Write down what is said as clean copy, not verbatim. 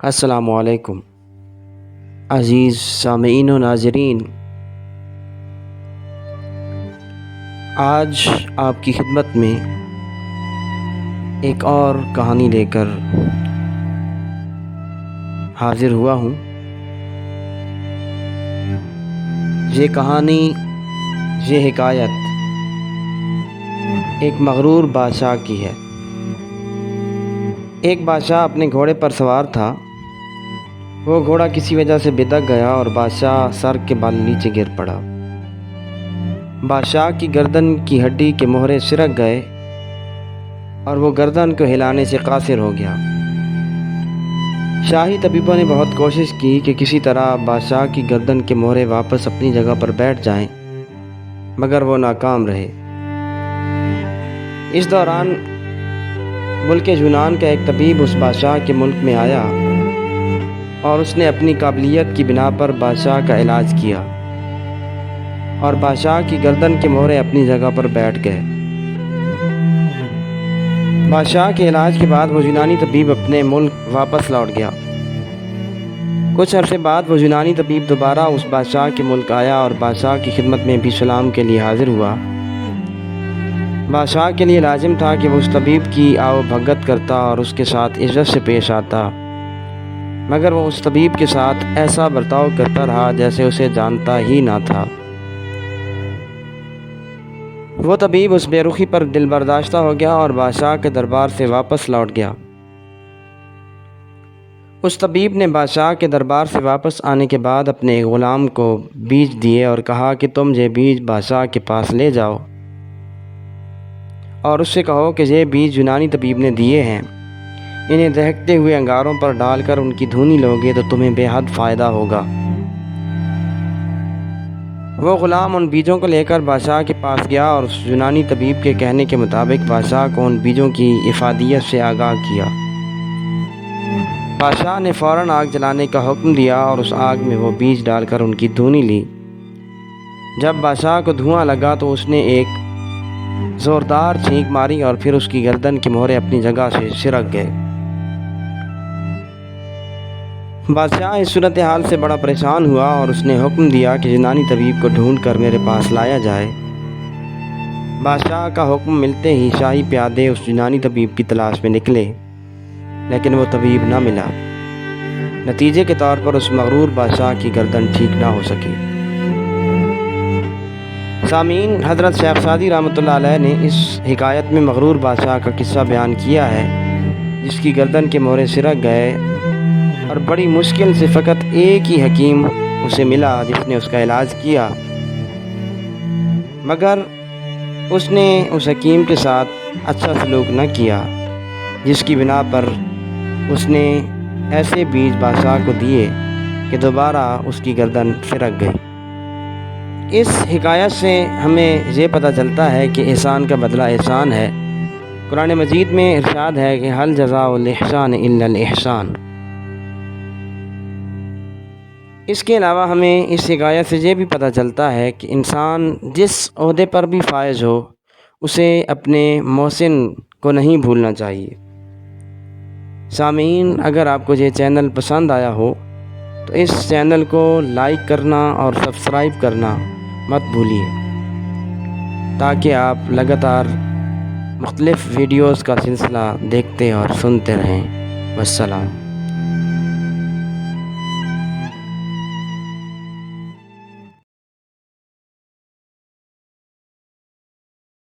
السلام علیکم عزیز سامعین و ناظرین، آج آپ کی خدمت میں ایک اور کہانی لے کر حاضر ہوا ہوں۔ یہ کہانی، یہ حکایت ایک مغرور بادشاہ کی ہے۔ ایک بادشاہ اپنے گھوڑے پر سوار تھا۔ وہ گھوڑا کسی وجہ سے بدک گیا اور بادشاہ سر کے بال نیچے گر پڑا۔ بادشاہ کی گردن کی ہڈی کے مہرے سرک گئے اور وہ گردن کو ہلانے سے قاصر ہو گیا۔ شاہی طبیبوں نے بہت کوشش کی کہ کسی طرح بادشاہ کی گردن کے مہرے واپس اپنی جگہ پر بیٹھ جائیں، مگر وہ ناکام رہے۔ اس دوران ملک یونان کا ایک طبیب اس بادشاہ کے ملک میں آیا اور اس نے اپنی قابلیت کی بنا پر بادشاہ کا علاج کیا اور بادشاہ کی گردن کے مہرے اپنی جگہ پر بیٹھ گئے۔ بادشاہ کے علاج کے بعد وہ یونانی طبیب اپنے ملک واپس لوٹ گیا۔ کچھ عرصے بعد وہ یونانی طبیب دوبارہ اس بادشاہ کے ملک آیا اور بادشاہ کی خدمت میں بھی سلام کے لیے حاضر ہوا۔ بادشاہ کے لیے لازم تھا کہ وہ اس طبیب کی آؤ بھگت کرتا اور اس کے ساتھ عزت سے پیش آتا، مگر وہ اس طبیب کے ساتھ ایسا برتاؤ کرتا رہا جیسے اسے جانتا ہی نہ تھا۔ وہ طبیب اس بے رخی پر دل برداشتہ ہو گیا اور بادشاہ کے دربار سے واپس لوٹ گیا۔ اس طبیب نے بادشاہ کے دربار سے واپس آنے کے بعد اپنے غلام کو بیج دیے اور کہا کہ تم یہ بیج بادشاہ کے پاس لے جاؤ اور اس سے کہو کہ یہ بیج یونانی طبیب نے دیے ہیں، انہیں دہکتے ہوئے انگاروں پر ڈال کر ان کی دھونی لوگے تو تمہیں بے حد فائدہ ہوگا۔ وہ غلام ان بیجوں کو لے کر بادشاہ کے پاس گیا اور اس یونانی طبیب کے کہنے کے مطابق بادشاہ کو ان بیجوں کی افادیت سے آگاہ کیا۔ بادشاہ نے فوراً آگ جلانے کا حکم دیا اور اس آگ میں وہ بیج ڈال کر ان کی دھونی لی۔ جب بادشاہ کو دھواں لگا تو اس نے ایک زوردار چھینک ماری اور پھر اس کی گردن کے مہرے اپنی جگہ سے سرک گئے۔ بادشاہ اس صورتحال سے بڑا پریشان ہوا اور اس نے حکم دیا کہ یونانی طبیب کو ڈھونڈ کر میرے پاس لایا جائے۔ بادشاہ کا حکم ملتے ہی شاہی پیادے اس یونانی طبیب کی تلاش میں نکلے، لیکن وہ طبیب نہ ملا۔ نتیجے کے طور پر اس مغرور بادشاہ کی گردن ٹھیک نہ ہو سکی۔ سامعین، حضرت شیخ سعدی رحمۃ اللہ علیہ نے اس حکایت میں مغرور بادشاہ کا قصہ بیان کیا ہے، جس کی گردن کے مہرے سرک گئے اور بڑی مشکل سے فقط ایک ہی حکیم اسے ملا جس نے اس کا علاج کیا، مگر اس نے اس حکیم کے ساتھ اچھا سلوک نہ کیا، جس کی بنا پر اس نے ایسے بیج بادشاہ کو دیے کہ دوبارہ اس کی گردن سرک گئی۔ اس حکایت سے ہمیں یہ پتہ چلتا ہے کہ احسان کا بدلہ احسان ہے۔ قرآن مجید میں ارشاد ہے کہ هل جزاء الاحسان الا الاحسان۔ اس کے علاوہ ہمیں اس حکایت سے یہ بھی پتہ چلتا ہے کہ انسان جس عہدے پر بھی فائز ہو، اسے اپنے محسن کو نہیں بھولنا چاہیے۔ سامعین، اگر آپ کو یہ چینل پسند آیا ہو تو اس چینل کو لائک کرنا اور سبسکرائب کرنا مت بھولیے، تاکہ آپ لگاتار مختلف ویڈیوز کا سلسلہ دیکھتے اور سنتے رہیں۔ والسلام۔